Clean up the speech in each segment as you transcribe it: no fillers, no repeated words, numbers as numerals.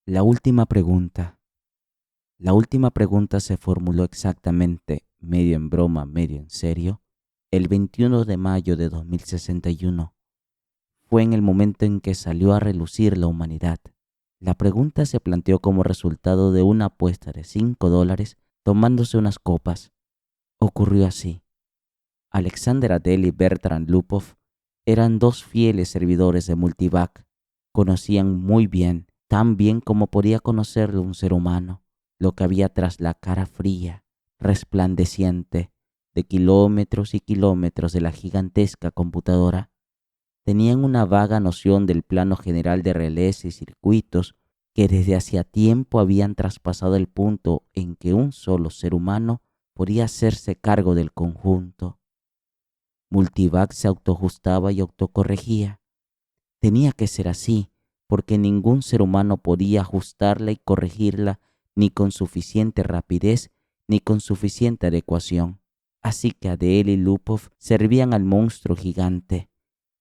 La última pregunta. La última pregunta se formuló exactamente, medio en broma, medio en serio, el 21 de mayo de 2061. Fue en el momento en que salió a relucir la humanidad. La pregunta se planteó como resultado de una apuesta de $5 tomándose unas copas. Ocurrió así. Alexander Adel y Bertrand Lupov eran dos fieles servidores de Multivac. Conocían muy bien, tan bien como podía conocerlo un ser humano, lo que había tras la cara fría, resplandeciente, de kilómetros y kilómetros de la gigantesca computadora. Tenían una vaga noción del plano general de relés y circuitos que desde hacía tiempo habían traspasado el punto en que un solo ser humano podía hacerse cargo del conjunto. Multivac se autoajustaba y autocorregía. Tenía que ser así, porque ningún ser humano podía ajustarla y corregirla ni con suficiente rapidez ni con suficiente adecuación. Así que Adele y Lupov servían al monstruo gigante,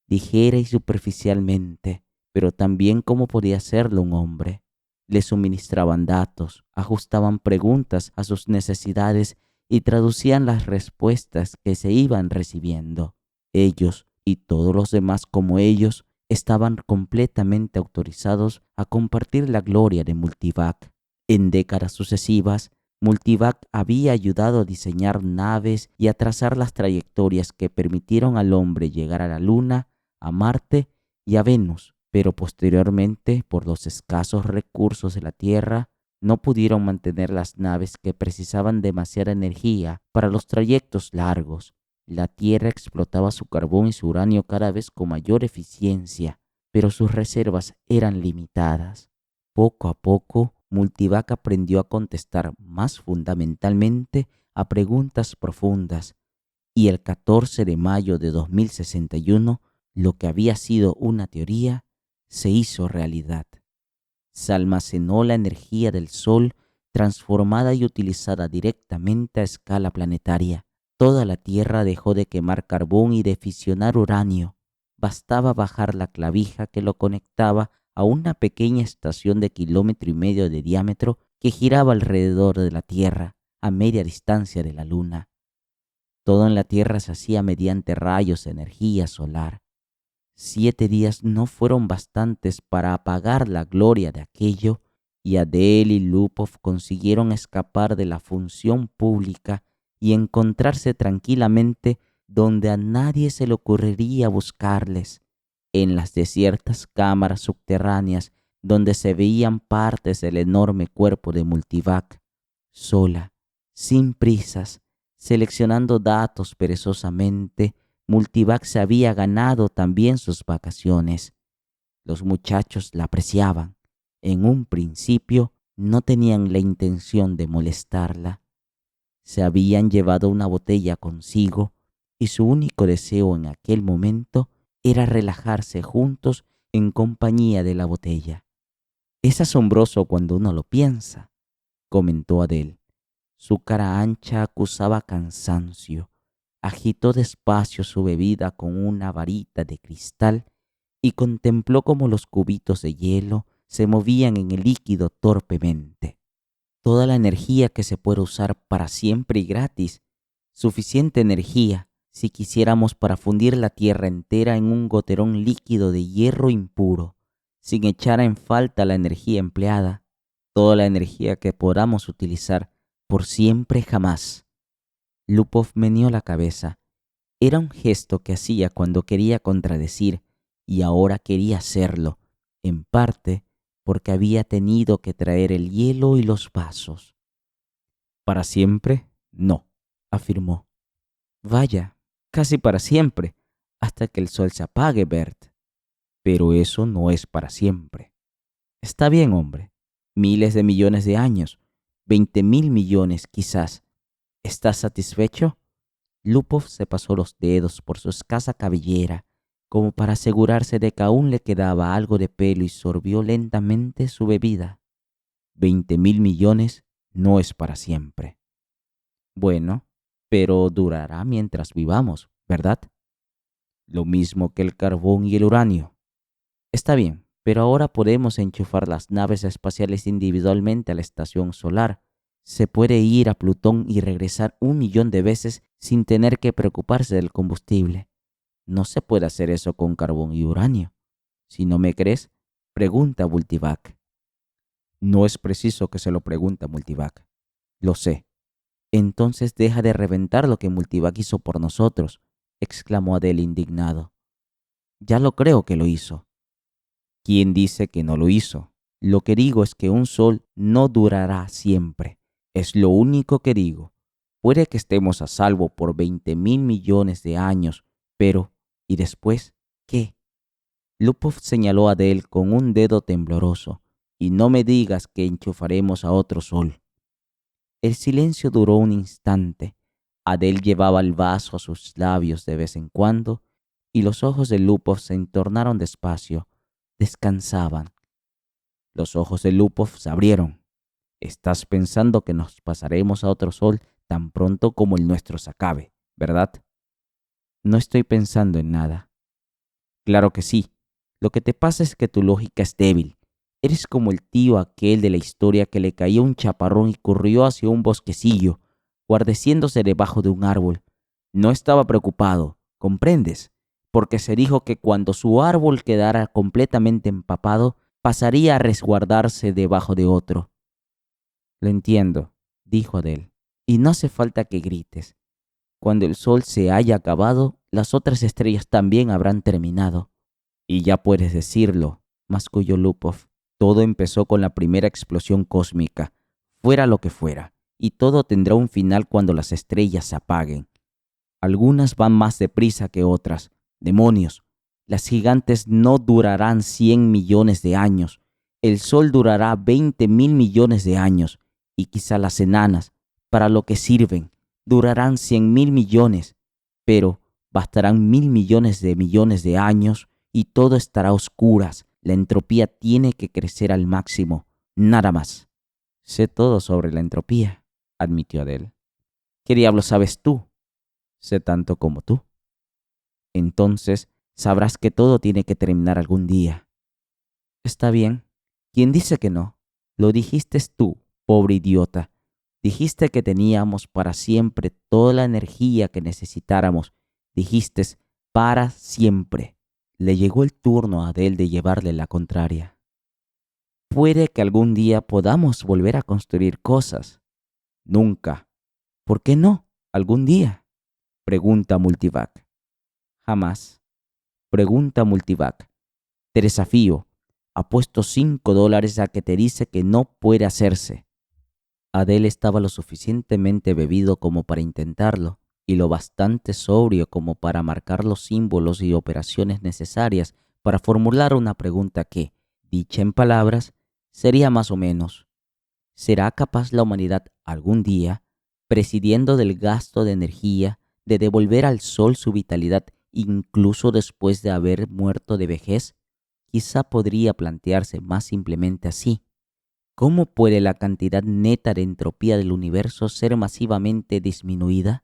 ligera y superficialmente, pero también como podía hacerlo un hombre. Le suministraban datos, ajustaban preguntas a sus necesidades y traducían las respuestas que se iban recibiendo. Ellos y todos los demás como ellos estaban completamente autorizados a compartir la gloria de Multivac. En décadas sucesivas, Multivac había ayudado a diseñar naves y a trazar las trayectorias que permitieron al hombre llegar a la Luna, a Marte y a Venus, pero posteriormente, por los escasos recursos de la Tierra, no pudieron mantener las naves que precisaban demasiada energía para los trayectos largos. La Tierra explotaba su carbón y su uranio cada vez con mayor eficiencia, pero sus reservas eran limitadas. Poco a poco, Multivac aprendió a contestar más fundamentalmente a preguntas profundas, y el 14 de mayo de 2061, lo que había sido una teoría se hizo realidad. Se almacenó la energía del Sol transformada y utilizada directamente a escala planetaria. Toda la Tierra dejó de quemar carbón y de fisionar uranio. Bastaba bajar la clavija que lo conectaba a una pequeña estación de 1,5 kilómetros de diámetro que giraba alrededor de la Tierra, a media distancia de la Luna. Todo en la Tierra se hacía mediante rayos de energía solar. 7 días no fueron bastantes para apagar la gloria de aquello, y Adele y Lupov consiguieron escapar de la función pública y encontrarse tranquilamente donde a nadie se le ocurriría buscarles, en las desiertas cámaras subterráneas donde se veían partes del enorme cuerpo de Multivac, sola, sin prisas, seleccionando datos perezosamente. Multivac se había ganado también sus vacaciones. Los muchachos la apreciaban. En un principio no tenían la intención de molestarla. Se habían llevado una botella consigo y su único deseo en aquel momento era relajarse juntos en compañía de la botella. Es asombroso cuando uno lo piensa, comentó Adele. Su cara ancha acusaba cansancio. Agitó despacio su bebida con una varita de cristal y contempló cómo los cubitos de hielo se movían en el líquido torpemente. Toda la energía que se puede usar para siempre y gratis. Suficiente energía, si quisiéramos, para fundir la tierra entera en un goterón líquido de hierro impuro, sin echar en falta la energía empleada. Toda la energía que podamos utilizar por siempre jamás. Lupov meneó la cabeza. Era un gesto que hacía cuando quería contradecir, y ahora quería hacerlo, en parte porque había tenido que traer el hielo y los vasos. Para siempre, no, afirmó. Vaya, casi para siempre, hasta que el sol se apague, Bert. Pero eso no es para siempre. Está bien, hombre. Miles de millones de años, 20,000 millones quizás. ¿Estás satisfecho? Lupov se pasó los dedos por su escasa cabellera, como para asegurarse de que aún le quedaba algo de pelo, y sorbió lentamente su bebida. 20,000 millones no es para siempre. Bueno, pero durará mientras vivamos, ¿verdad? Lo mismo que el carbón y el uranio. Está bien, Pero ahora podemos enchufar las naves espaciales individualmente a la estación solar. Se puede ir a Plutón y regresar 1 millón de veces sin tener que preocuparse del combustible. No se puede hacer eso con carbón y uranio. Si no me crees, pregunta a Multivac. No es preciso que se lo pregunte a Multivac. Lo sé. Entonces deja de reventar lo que Multivac hizo por nosotros, exclamó Adele indignado. Ya lo creo que lo hizo. ¿Quién dice que no lo hizo? Lo que digo es que un sol no durará siempre. Es lo único que digo. Puede que estemos a salvo por 20.000 millones de años, pero ¿y después qué? Lupov señaló a Adele con un dedo tembloroso. Y no me digas que enchufaremos a otro sol. El silencio duró un instante. Adele llevaba el vaso a sus labios de vez en cuando y los ojos de Lupov se entornaron despacio. Descansaban. Los ojos de Lupov se abrieron. Estás pensando que nos pasaremos a otro sol tan pronto como el nuestro se acabe, ¿verdad? No estoy pensando en nada. Claro que sí. Lo que te pasa es que tu lógica es débil. Eres como el tío aquel de la historia que le cayó un chaparrón y corrió hacia un bosquecillo, guardeciéndose debajo de un árbol. No estaba preocupado, ¿comprendes? Porque se dijo que cuando su árbol quedara completamente empapado, pasaría a resguardarse debajo de otro. Lo entiendo, dijo Adele, y no hace falta que grites. Cuando el sol se haya acabado, las otras estrellas también habrán terminado. Y ya puedes decirlo, masculló Lupov. Todo empezó con la primera explosión cósmica, fuera lo que fuera, y todo tendrá un final cuando las estrellas se apaguen. Algunas van más deprisa que otras. Demonios, las gigantes no durarán 100 millones de años. El Sol durará 20.000 millones de años, y quizá las enanas, para lo que sirven, durarán 100.000 millones, pero bastarán 1.000 millones de años y todo estará a oscuras. La entropía tiene que crecer al máximo, nada más. Sé todo sobre la entropía, admitió Adele. ¿Qué diablos sabes tú? Sé tanto como tú. Entonces sabrás que todo tiene que terminar algún día. Está bien. ¿Quién dice que no? Lo dijiste tú, pobre idiota. Dijiste que teníamos para siempre toda la energía que necesitáramos. Dijiste para siempre. Le llegó el turno a Adele de llevarle la contraria. Puede que algún día podamos volver a construir cosas. Nunca. ¿Por qué no? ¿Algún día? Pregunta Multivac. Jamás. Pregunta Multivac. Te desafío. Apuesto $5 a que te dice que no puede hacerse. Adele estaba lo suficientemente bebido como para intentarlo y lo bastante sobrio como para marcar los símbolos y operaciones necesarias para formular una pregunta que, dicha en palabras, sería más o menos: ¿será capaz la humanidad algún día, prescindiendo del gasto de energía, de devolver al sol su vitalidad incluso después de haber muerto de vejez? Quizá podría plantearse más simplemente así: ¿cómo puede la cantidad neta de entropía del universo ser masivamente disminuida?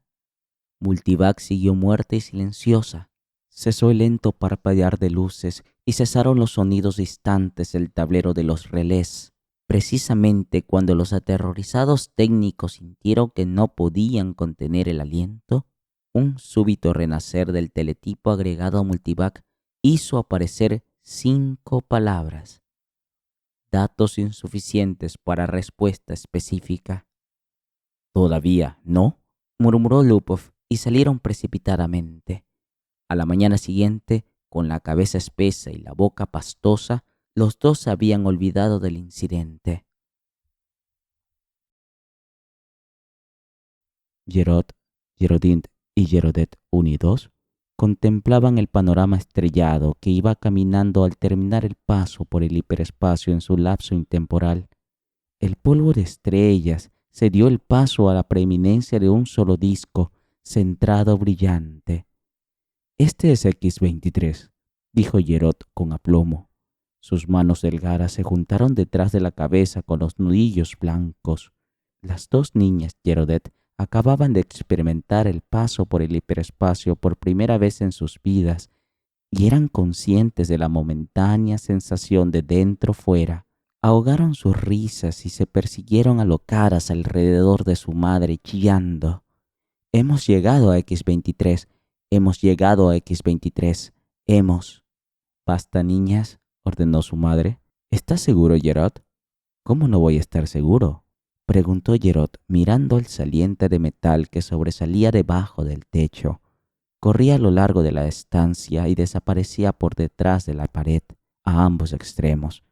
Multivac siguió muerta y silenciosa. Cesó el lento parpadear de luces y cesaron los sonidos distantes del tablero de los relés. Precisamente cuando los aterrorizados técnicos sintieron que no podían contener el aliento, un súbito renacer del teletipo agregado a Multivac hizo aparecer 5 palabras. Datos insuficientes para respuesta específica. Todavía no, murmuró Lupov y salieron precipitadamente. A la mañana siguiente, con la cabeza espesa y la boca pastosa, los dos se habían olvidado del incidente. Gerard, Gerodint y Gerodet unidos contemplaban el panorama estrellado que iba caminando al terminar el paso por el hiperespacio en su lapso intemporal. El polvo de estrellas se dio el paso a la preeminencia de un solo disco, centrado brillante. Este es X-23, dijo Gerard con aplomo. Sus manos delgadas se juntaron detrás de la cabeza con los nudillos blancos. Las dos niñas Gerodet acababan de experimentar el paso por el hiperespacio por primera vez en sus vidas y eran conscientes de la momentánea sensación de dentro fuera. Ahogaron sus risas y se persiguieron alocadas alrededor de su madre, chillando. Hemos llegado a X23, hemos llegado a X23, hemos. Basta, niñas, ordenó su madre. ¿Estás seguro, Gerard? ¿Cómo no voy a estar seguro?, preguntó Gerard, mirando el saliente de metal que sobresalía debajo del techo. Corría a lo largo de la estancia y desaparecía por detrás de la pared, a ambos extremos.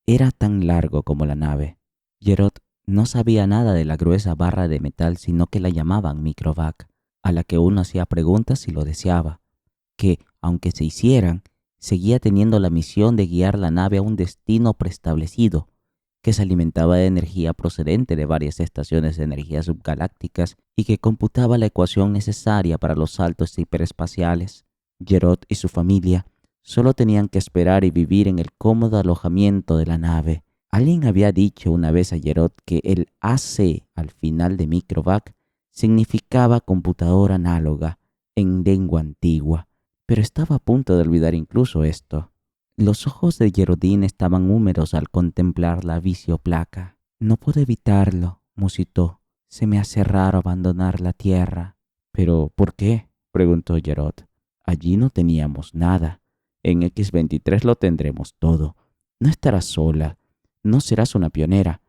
Era tan largo como la nave. Gerard no sabía nada de la gruesa barra de metal, sino que la llamaban microvac, a la que uno hacía preguntas si lo deseaba, que, aunque se hicieran, seguía teniendo la misión de guiar la nave a un destino preestablecido, que se alimentaba de energía procedente de varias estaciones de energía subgalácticas y que computaba la ecuación necesaria para los saltos hiperespaciales. Gerard y su familia solo tenían que esperar y vivir en el cómodo alojamiento de la nave. Alguien había dicho una vez a Gerard que el AC al final de microvac significaba computadora análoga en lengua antigua, pero estaba a punto de olvidar incluso esto. Los ojos de Geraldine estaban húmedos al contemplar la visioplaca. No puedo evitarlo, musitó. Se me hace raro abandonar la tierra. ¿Pero por qué?, preguntó Gerard. Allí no teníamos nada. En X23 lo tendremos todo. No estarás sola. No serás una pionera.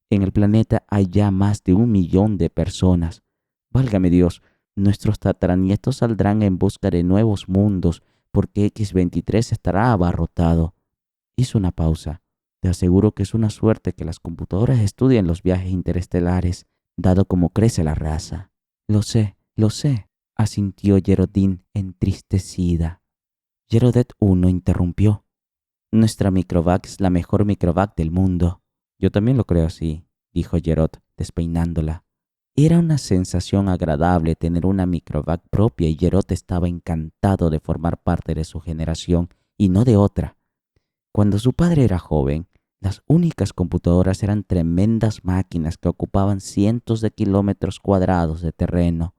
En el planeta hay ya más de 1 millón de personas. Válgame Dios, nuestros tataranietos saldrán en busca de nuevos mundos, porque X23 estará abarrotado. Hizo una pausa. Te aseguro que es una suerte que las computadoras estudien los viajes interestelares, dado cómo crece la raza. Lo sé, asintió Geraldine entristecida. Geraldine 1 interrumpió. Nuestra microvac es la mejor microvac del mundo. Yo también lo creo así, dijo Gerard, despeinándola. Era una sensación agradable tener una microvac propia y Gerard estaba encantado de formar parte de su generación y no de otra. Cuando su padre era joven, las únicas computadoras eran tremendas máquinas que ocupaban cientos de kilómetros cuadrados de terreno.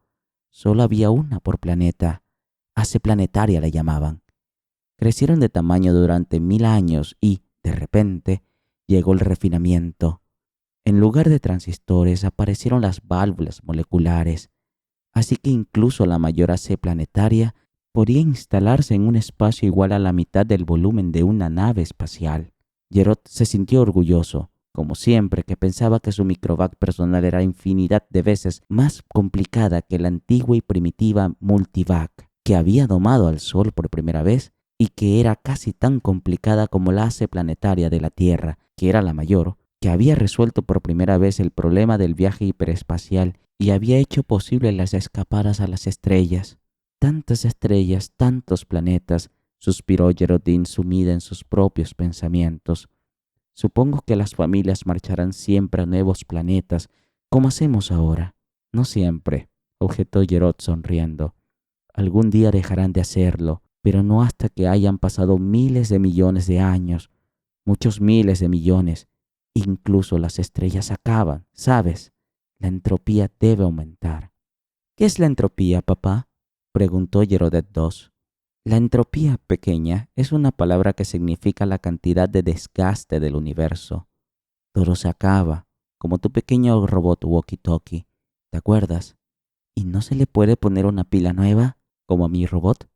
Solo había una por planeta. AC planetaria la llamaban. Crecieron de tamaño durante 1000 años y, de repente, llegó el refinamiento. En lugar de transistores aparecieron las válvulas moleculares, así que incluso la mayor AC planetaria podía instalarse en un espacio igual a la mitad del volumen de una nave espacial. Gerard se sintió orgulloso, como siempre, que pensaba que su microvac personal era infinidad de veces más complicada que la antigua y primitiva multivac, que había domado al Sol por primera vez y que era casi tan complicada como la AC planetaria de la Tierra, que era la mayor, que había resuelto por primera vez el problema del viaje hiperespacial y había hecho posible las escapadas a las estrellas. Tantas estrellas, tantos planetas, suspiró Geraldine sumida en sus propios pensamientos. Supongo que las familias marcharán siempre a nuevos planetas, como hacemos ahora. No siempre, objetó Gerard sonriendo. Algún día dejarán de hacerlo, pero no hasta que hayan pasado miles de millones de años, muchos miles de millones. Incluso las estrellas acaban, ¿sabes? La entropía debe aumentar. ¿Qué es la entropía, papá?, preguntó Geraldine 2. La entropía, pequeña, es una palabra que significa la cantidad de desgaste del universo. Todo se acaba, como tu pequeño robot walkie-talkie, ¿te acuerdas? ¿Y no se le puede poner una pila nueva, como a mi robot?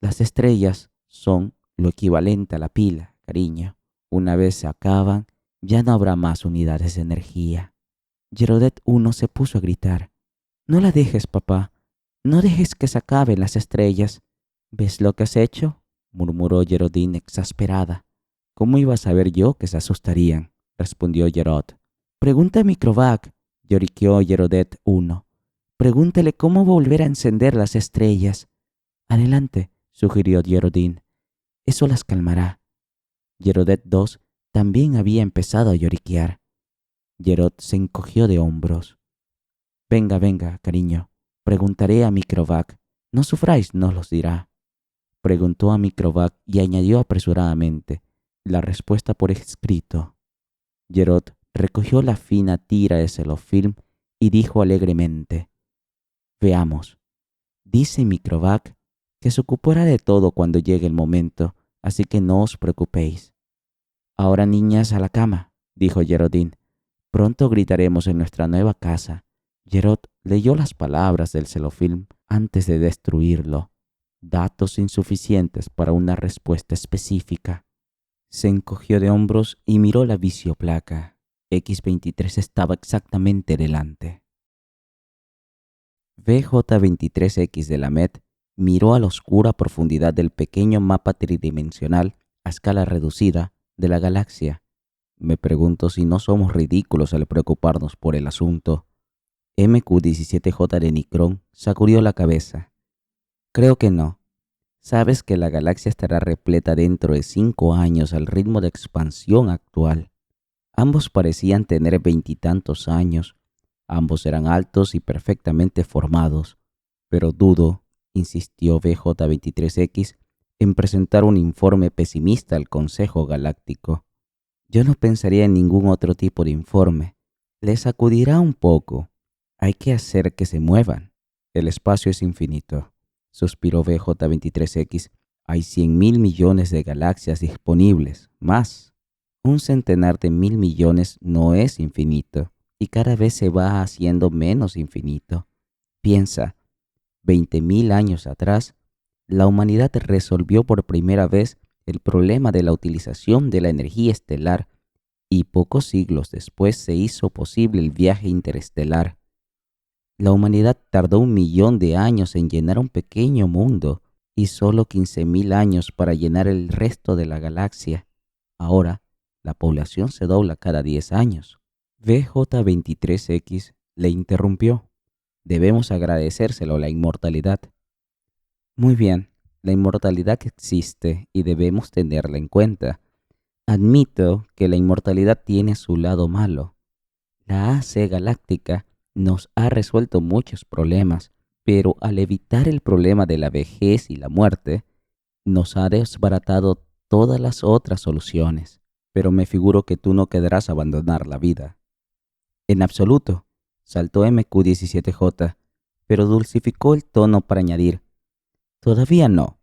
Las estrellas son lo equivalente a la pila, cariño. Una vez se acaban, ya no habrá más unidades de energía. Geraldine 1 se puso a gritar. No la dejes, papá. No dejes que se acaben las estrellas. ¿Ves lo que has hecho?, murmuró Geraldine exasperada. ¿Cómo iba a saber yo que se asustarían?, respondió Gerard. Pregunta a Microvac, lloriqueó Geraldine 1. Pregúntale cómo volver a encender las estrellas. Adelante, sugirió Geraldine. Eso las calmará. Geraldine 2 también había empezado a lloriquear. Gerard se encogió de hombros. Venga, cariño. Preguntaré a Microvac. No sufráis, nos los dirá. Preguntó a Microvac y añadió apresuradamente la respuesta por escrito. Gerard recogió la fina tira de celofilm y dijo alegremente: Veamos. Dice Microvac que se ocupará de todo cuando llegue el momento, así que no os preocupéis. Ahora, niñas, a la cama, dijo Geraldine. Pronto gritaremos en nuestra nueva casa. Gerard leyó las palabras del celofilm antes de destruirlo. Datos insuficientes para una respuesta específica. Se encogió de hombros y miró la visioplaca. X23 estaba exactamente delante. VJ23X de la Met miró a la oscura profundidad del pequeño mapa tridimensional a escala reducida de la galaxia. Me pregunto si no somos ridículos al preocuparnos por el asunto. MQ-17J de Nicron sacudió la cabeza. Creo que no. Sabes que la galaxia estará repleta dentro de 5 años al ritmo de expansión actual. Ambos parecían tener 20 y tantos años. Ambos eran altos y perfectamente formados. Pero dudo, insistió VJ23X, en presentar un informe pesimista al Consejo Galáctico. Yo no pensaría en ningún otro tipo de informe. Les sacudirá un poco. Hay que hacer que se muevan. El espacio es infinito, suspiró VJ23X. Hay 100.000 millones de galaxias disponibles, más. 100.000 millones no es infinito y cada vez se va haciendo menos infinito. Piensa, 20.000 años atrás, la humanidad resolvió por primera vez el problema de la utilización de la energía estelar y pocos siglos después se hizo posible el viaje interestelar. La humanidad tardó 1.000.000 de años en llenar un pequeño mundo y solo 15.000 años para llenar el resto de la galaxia. Ahora, la población se dobla cada 10 años. VJ23X le interrumpió. Debemos agradecérselo a la inmortalidad. Muy bien, la inmortalidad existe y debemos tenerla en cuenta. Admito que la inmortalidad tiene su lado malo. La AC galáctica nos ha resuelto muchos problemas, pero al evitar el problema de la vejez y la muerte, nos ha desbaratado todas las otras soluciones. Pero me figuro que tú no querrás abandonar la vida. En absoluto, saltó MQ-17J, pero dulcificó el tono para añadir, todavía no.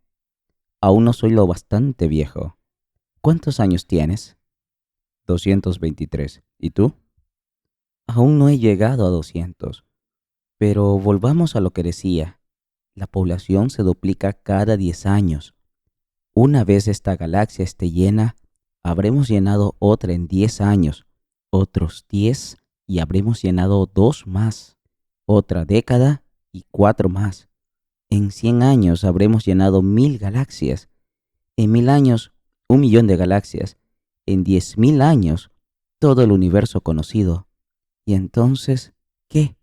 Aún no soy lo bastante viejo. ¿Cuántos años tienes? 223. ¿Y tú? Aún no he llegado a 200. Pero volvamos a lo que decía. La población se duplica cada 10 años. Una vez esta galaxia esté llena, habremos llenado otra en 10 años, otros 10 y habremos llenado 2 más, otra década y 4 más. En 100 años habremos llenado 1.000 galaxias. En 1.000 años, 1.000.000 de galaxias. En 10.000 años, todo el universo conocido. ¿Y entonces qué?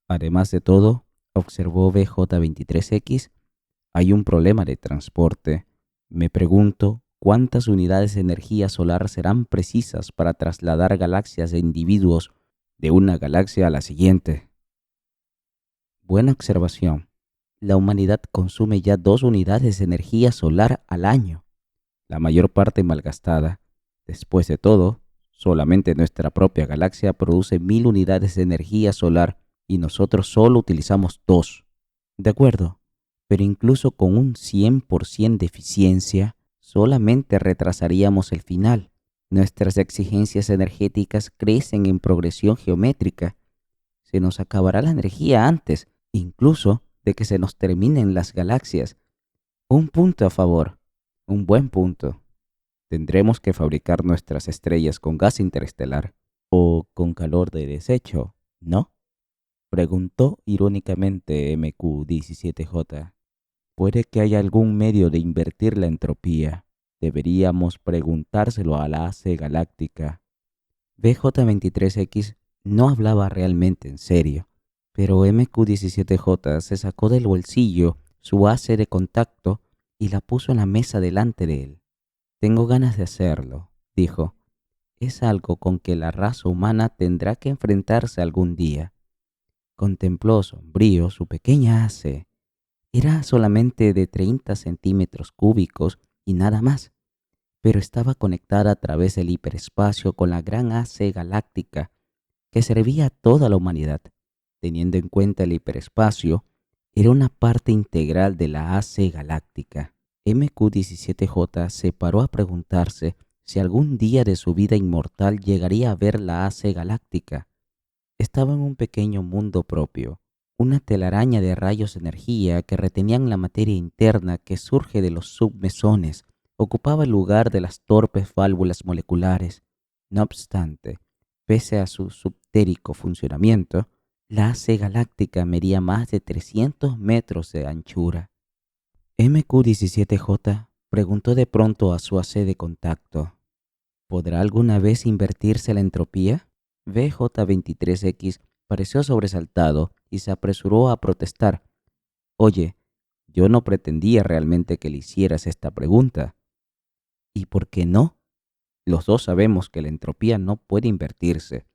Además de todo, observó VJ23X, hay un problema de transporte. Me pregunto cuántas unidades de energía solar serán precisas para trasladar galaxias de individuos de una galaxia a la siguiente. Buena observación. La humanidad consume ya 2 unidades de energía solar al año, la mayor parte malgastada. Después de todo, solamente nuestra propia galaxia produce 1.000 unidades de energía solar y nosotros solo utilizamos 2. De acuerdo, pero incluso con un 100% de eficiencia, solamente retrasaríamos el final. Nuestras exigencias energéticas crecen en progresión geométrica. Se nos acabará la energía antes, incluso, de que se nos terminen las galaxias. Un punto a favor, un buen punto. Tendremos que fabricar nuestras estrellas con gas interestelar o con calor de desecho, ¿no? Preguntó irónicamente MQ-17J. Puede que haya algún medio de invertir la entropía. Deberíamos preguntárselo a la AC galáctica. VJ23X no hablaba realmente en serio, pero MQ-17J se sacó del bolsillo su AC de contacto y la puso en la mesa delante de él. Tengo ganas de hacerlo, dijo. Es algo con que la raza humana tendrá que enfrentarse algún día. Contempló sombrío su pequeña AC. Era solamente de 30 centímetros cúbicos y nada más, pero estaba conectada a través del hiperespacio con la gran AC galáctica que servía a toda la humanidad. Teniendo en cuenta el hiperespacio, Era una parte integral de la AC Galáctica. MQ-17J se paró a preguntarse si algún día de su vida inmortal llegaría a ver la AC Galáctica. Estaba en un pequeño mundo propio, una telaraña de rayos de energía que retenían la materia interna que surge de los submesones. Ocupaba el lugar de las torpes válvulas moleculares. No obstante, pese a su subtérico funcionamiento, la AC Galáctica medía más de 300 metros de anchura. MQ-17J preguntó de pronto a su AC de contacto: ¿podrá alguna vez invertirse la entropía? VJ23X pareció sobresaltado y se apresuró a protestar. Oye, yo no pretendía realmente que le hicieras esta pregunta. ¿Y por qué no? Los dos sabemos que la entropía no puede invertirse.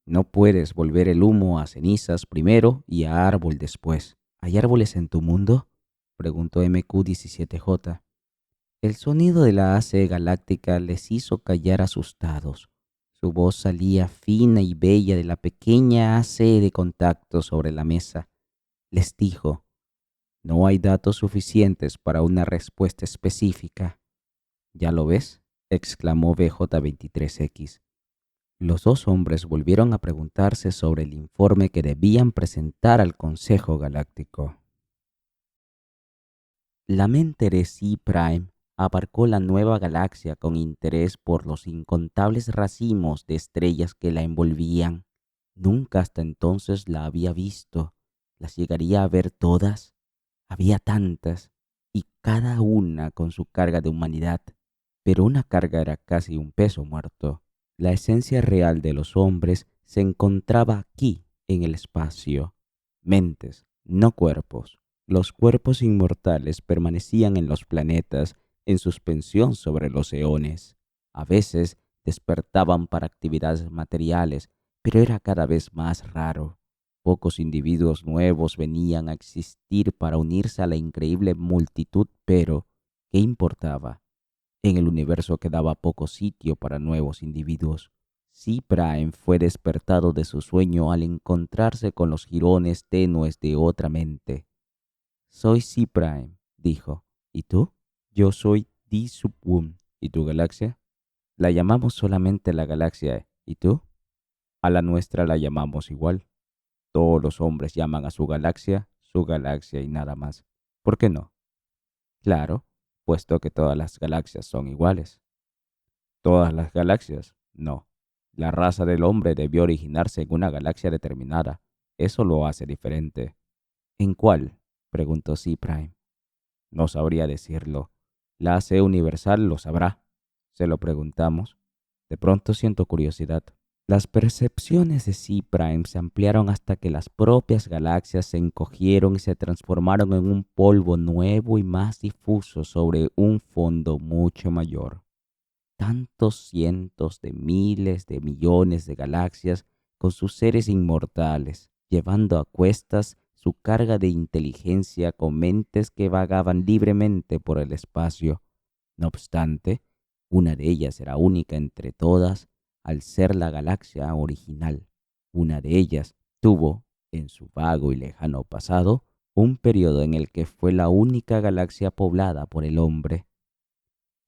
No puedes volver el humo a cenizas primero y a árbol después. ¿Hay árboles en tu mundo?, preguntó MQ-17J. El sonido de la AC galáctica les hizo callar asustados. Su voz salía fina y bella de la pequeña AC de contacto sobre la mesa. Les dijo: no hay datos suficientes para una respuesta específica. ¿Ya lo ves?, exclamó VJ23X. Los dos hombres volvieron a preguntarse sobre el informe que debían presentar al Consejo Galáctico. La mente de C-Prime abarcó la nueva galaxia con interés por los incontables racimos de estrellas que la envolvían. Nunca hasta entonces la había visto. ¿Las llegaría a ver todas? Había tantas, y cada una con su carga de humanidad. Pero una carga era casi un peso muerto. La esencia real de los hombres se encontraba aquí, en el espacio. Mentes, no cuerpos. Los cuerpos inmortales permanecían en los planetas, en suspensión sobre los eones. A veces despertaban para actividades materiales, pero era cada vez más raro. Pocos individuos nuevos venían a existir para unirse a la increíble multitud, pero ¿qué importaba? En el universo quedaba poco sitio para nuevos individuos. C-Prime fue despertado de su sueño al encontrarse con los jirones tenues de otra mente. Soy C-Prime, dijo. ¿Y tú? Yo soy D-Sub-1. ¿Y tu galaxia? La llamamos solamente la galaxia. ¿Y tú? A la nuestra la llamamos igual. Todos los hombres llaman a su galaxia y nada más. ¿Por qué no? Claro, puesto que todas las galaxias son iguales. ¿Todas las galaxias? No. La raza del hombre debió originarse en una galaxia determinada. Eso lo hace diferente. ¿En cuál?, preguntó C-Prime. No sabría decirlo. La AC Universal lo sabrá. Se lo preguntamos. De pronto siento curiosidad. Las percepciones de C-Prime se ampliaron hasta que las propias galaxias se encogieron y se transformaron en un polvo nuevo y más difuso sobre un fondo mucho mayor. Tantos cientos de miles de millones de galaxias con sus seres inmortales, llevando a cuestas su carga de inteligencia con mentes que vagaban libremente por el espacio. No obstante, una de ellas era única entre todas al ser la galaxia original. Una de ellas tuvo, en su vago y lejano pasado, un periodo en el que fue la única galaxia poblada por el hombre.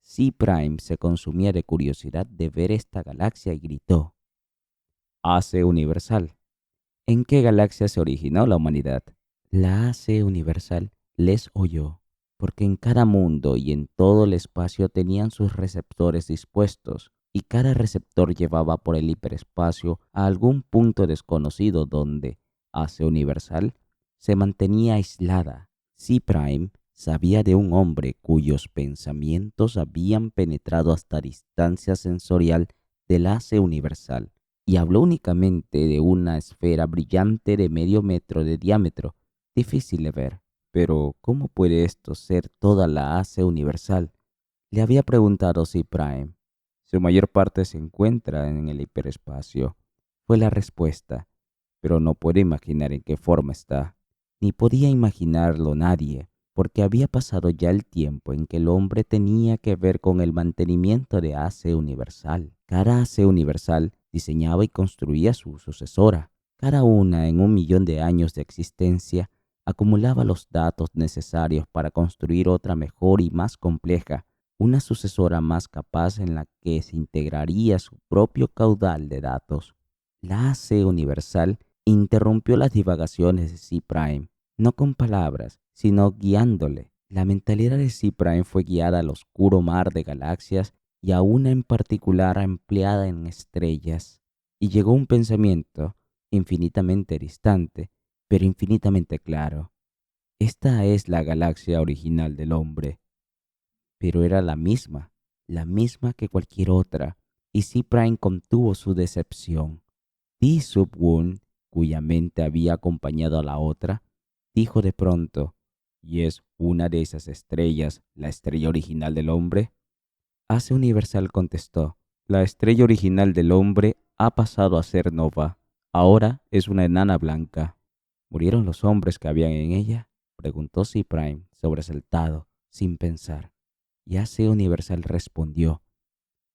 C-Prime se consumía de curiosidad de ver esta galaxia y gritó: AC Universal. ¿En qué galaxia se originó la humanidad? La AC Universal les oyó, porque en cada mundo y en todo el espacio tenían sus receptores dispuestos, y cada receptor llevaba por el hiperespacio a algún punto desconocido donde AC Universal se mantenía aislada. C-Prime sabía de un hombre cuyos pensamientos habían penetrado hasta distancia sensorial del AC Universal, y habló únicamente de una esfera brillante de medio metro de diámetro, difícil de ver. Pero, ¿cómo puede esto ser toda la AC Universal?, le había preguntado C-Prime. Su mayor parte se encuentra en el hiperespacio, fue la respuesta, pero no puedo imaginar en qué forma está. Ni podía imaginarlo nadie, porque había pasado ya el tiempo en que el hombre tenía que ver con el mantenimiento de AC Universal. Cada AC Universal diseñaba y construía su sucesora, cada una en 1 millón de años de existencia, acumulaba los datos necesarios para construir otra mejor y más compleja, una sucesora más capaz en la que se integraría su propio caudal de datos. La AC Universal interrumpió las divagaciones de C-Prime, no con palabras, sino guiándole. La mentalidad de C-Prime fue guiada al oscuro mar de galaxias y a una en particular empleada en estrellas. Y llegó un pensamiento infinitamente distante, pero infinitamente claro. Esta es la galaxia original del hombre, pero era la misma que cualquier otra, y C-Prime contuvo su decepción. Di-Sub-Woon, cuya mente había acompañado a la otra, dijo de pronto, ¿y es una de esas estrellas la estrella original del hombre? Ace Universal contestó, la estrella original del hombre ha pasado a ser nova. Ahora es una enana blanca. ¿Murieron los hombres que habían en ella? Preguntó C-Prime, sobresaltado, sin pensar. Y Ace Universal respondió,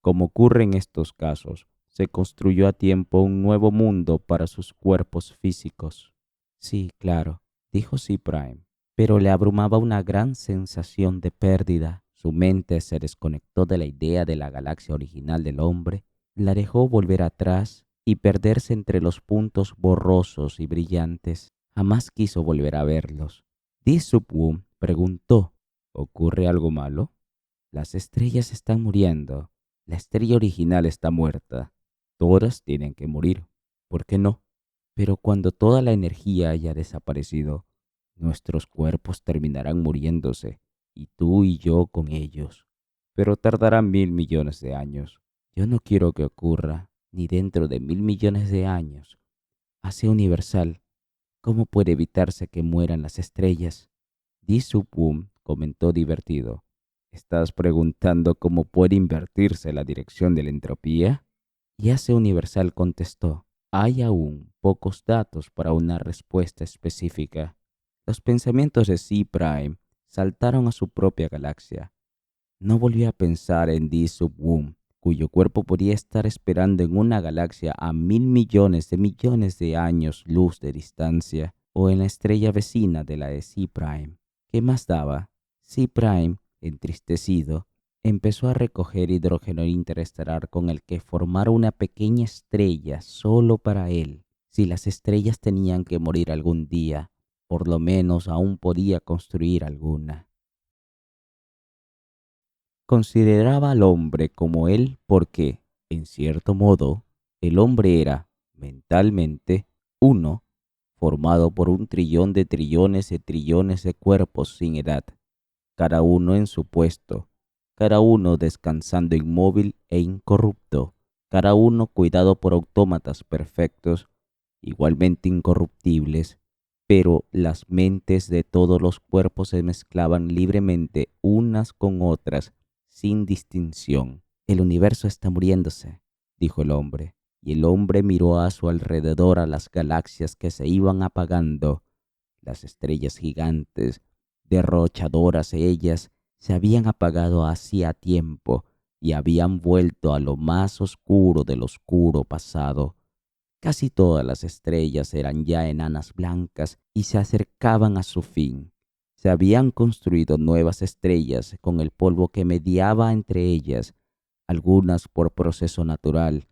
como ocurre en estos casos, se construyó a tiempo un nuevo mundo para sus cuerpos físicos. Sí, claro, dijo C-Prime, pero le abrumaba una gran sensación de pérdida. Su mente se desconectó de la idea de la galaxia original del hombre, la dejó volver atrás y perderse entre los puntos borrosos y brillantes. Jamás quiso volver a verlos. Di-Sub-Woon preguntó, ¿ocurre algo malo? Las estrellas están muriendo. La estrella original está muerta. Todas tienen que morir. ¿Por qué no? Pero cuando toda la energía haya desaparecido, nuestros cuerpos terminarán muriéndose, y tú y yo con ellos. Pero tardarán 1.000 millones de años. Yo no quiero que ocurra, ni dentro de 1.000 millones de años. Hace universal. ¿Cómo puede evitarse que mueran las estrellas? Di-Sub-Woon comentó divertido. ¿Estás preguntando cómo puede invertirse la dirección de la entropía? Y Ace Universal contestó, hay aún pocos datos para una respuesta específica. Los pensamientos de C-Prime saltaron a su propia galaxia. No volvió a pensar en Di-Sub-Woon, cuyo cuerpo podía estar esperando en una galaxia a 1.000 millones de años luz de distancia, o en la estrella vecina de la de C-Prime. ¿Qué más daba? C-Prime, entristecido, empezó a recoger hidrógeno interestelar con el que formar una pequeña estrella solo para él. Si las estrellas tenían que morir algún día, por lo menos aún podía construir alguna. Consideraba al hombre como él porque, en cierto modo, el hombre era, mentalmente, uno, formado por 1 trillón de trillones de cuerpos sin edad, cada uno en su puesto, cada uno descansando inmóvil e incorrupto, cada uno cuidado por autómatas perfectos, igualmente incorruptibles, pero las mentes de todos los cuerpos se mezclaban libremente unas con otras, sin distinción. El universo está muriéndose, dijo el hombre, y el hombre miró a su alrededor a las galaxias que se iban apagando. Las estrellas gigantes, derrochadoras ellas, se habían apagado hacía tiempo y habían vuelto a lo más oscuro del oscuro pasado. Casi todas las estrellas eran ya enanas blancas y se acercaban a su fin. Se habían construido nuevas estrellas con el polvo que mediaba entre ellas, algunas por proceso natural,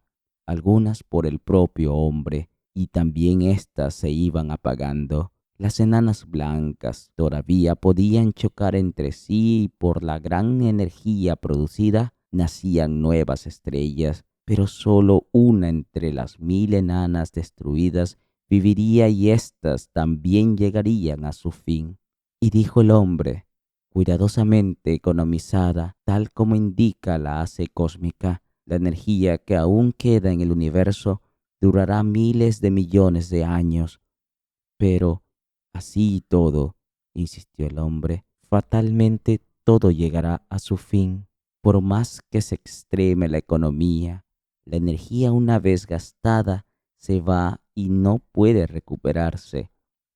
algunas por el propio hombre, y también éstas se iban apagando. Las enanas blancas todavía podían chocar entre sí y por la gran energía producida nacían nuevas estrellas, pero solo una entre las 1.000 enanas destruidas viviría y éstas también llegarían a su fin. Y dijo el hombre, cuidadosamente economizada, tal como indica la hace cósmica, la energía que aún queda en el universo durará miles de millones de años. Pero, así y todo, insistió el hombre, fatalmente todo llegará a su fin. Por más que se extreme la economía, la energía una vez gastada se va y no puede recuperarse.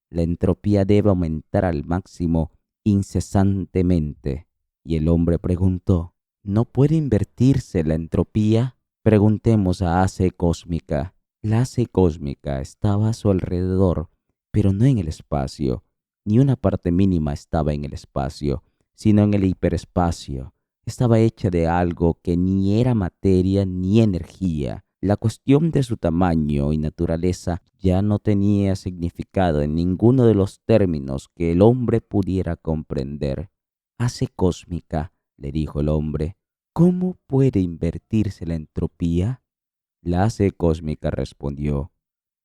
La entropía debe aumentar al máximo incesantemente. Y el hombre preguntó, ¿no puede invertirse la entropía? Preguntemos a AC Cósmica. La AC Cósmica estaba a su alrededor, pero no en el espacio. Ni una parte mínima estaba en el espacio, sino en el hiperespacio. Estaba hecha de algo que ni era materia ni energía. La cuestión de su tamaño y naturaleza ya no tenía significado en ninguno de los términos que el hombre pudiera comprender. «Hace cósmica», le dijo el hombre, «¿cómo puede invertirse la entropía?» La hace cósmica respondió: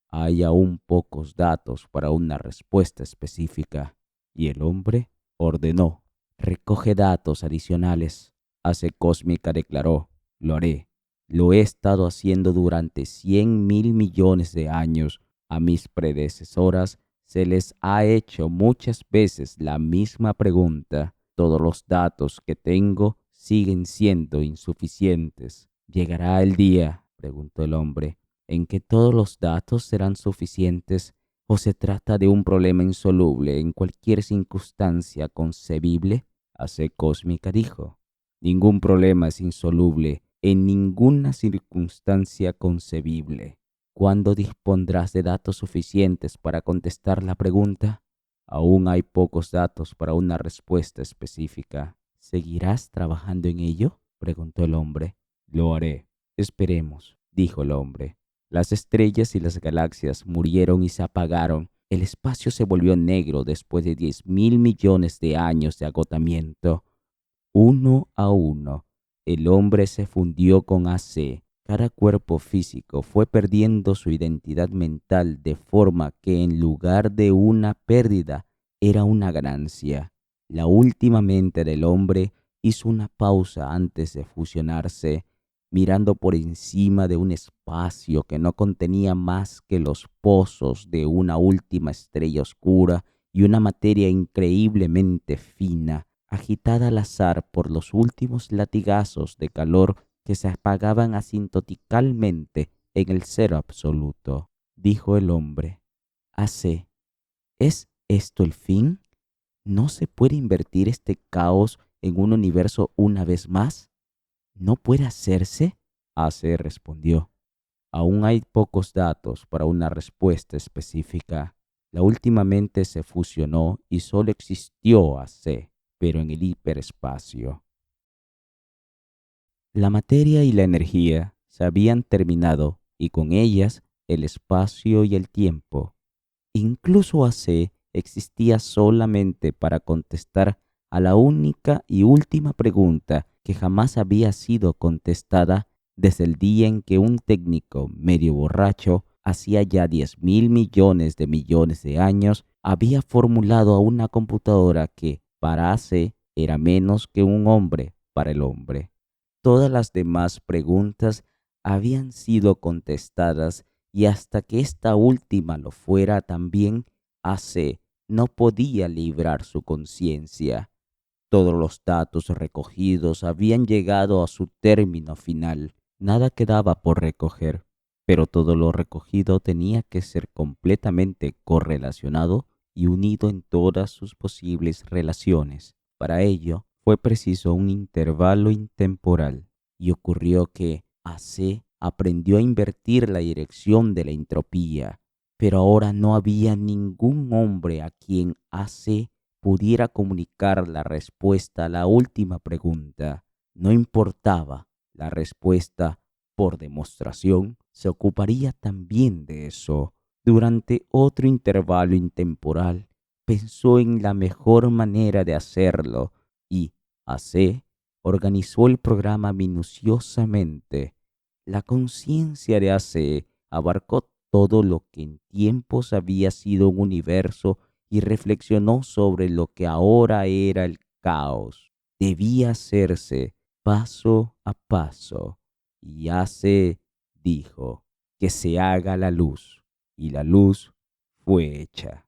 «Hay aún pocos datos para una respuesta específica». Y el hombre ordenó: «Recoge datos adicionales». Hace cósmica declaró: «Lo haré. Lo he estado haciendo durante 100.000 millones de años. A mis predecesoras se les ha hecho muchas veces la misma pregunta. Todos los datos que tengo siguen siendo insuficientes». «¿Llegará el día», preguntó el hombre, «en que todos los datos serán suficientes, o se trata de un problema insoluble en cualquier circunstancia concebible?» Hace cósmica dijo: «Ningún problema es insoluble en ninguna circunstancia concebible». «¿Cuándo dispondrás de datos suficientes para contestar la pregunta?» «Aún hay pocos datos para una respuesta específica». «¿Seguirás trabajando en ello?», preguntó el hombre. «Lo haré. Esperemos», dijo el hombre. Las estrellas y las galaxias murieron y se apagaron. El espacio se volvió negro después de 10.000 millones de años de agotamiento. Uno a uno, el hombre se fundió con AC. Cada cuerpo físico fue perdiendo su identidad mental, de forma que en lugar de una pérdida era una ganancia. La última mente del hombre hizo una pausa antes de fusionarse, mirando por encima de un espacio que no contenía más que los pozos de una última estrella oscura y una materia increíblemente fina, agitada al azar por los últimos latigazos de calor que se apagaban asintoticalmente en el cero absoluto. Dijo el hombre: «AC, ¿es esto el fin? ¿No se puede invertir este caos en un universo una vez más? ¿No puede hacerse?». AC respondió: «Aún hay pocos datos para una respuesta específica. La última mente se fusionó y solo existió AC, pero en el hiperespacio. La materia y la energía se habían terminado, y con ellas el espacio y el tiempo. Incluso AC existía solamente para contestar a la única y última pregunta que jamás había sido contestada desde el día en que un técnico medio borracho, hacía ya 10.000 millones de años, había formulado a una computadora que, para AC, era menos que un hombre para el hombre. Todas las demás preguntas habían sido contestadas, y hasta que esta última lo fuera también, AC no podía librar su conciencia. Todos los datos recogidos habían llegado a su término final. Nada quedaba por recoger, pero todo lo recogido tenía que ser completamente correlacionado y unido en todas sus posibles relaciones. Para ello, fue preciso un intervalo intemporal, y ocurrió que AC aprendió a invertir la dirección de la entropía, pero ahora no había ningún hombre a quien AC pudiera comunicar la respuesta a la última pregunta. No importaba la respuesta, por demostración, se ocuparía también de eso. Durante otro intervalo intemporal, pensó en la mejor manera de hacerlo y AC organizó el programa minuciosamente. La conciencia de AC abarcó todo lo que en tiempos había sido un universo y reflexionó sobre lo que ahora era el caos. Debía hacerse paso a paso. Y AC dijo: «Que se haga la luz». Y la luz fue hecha.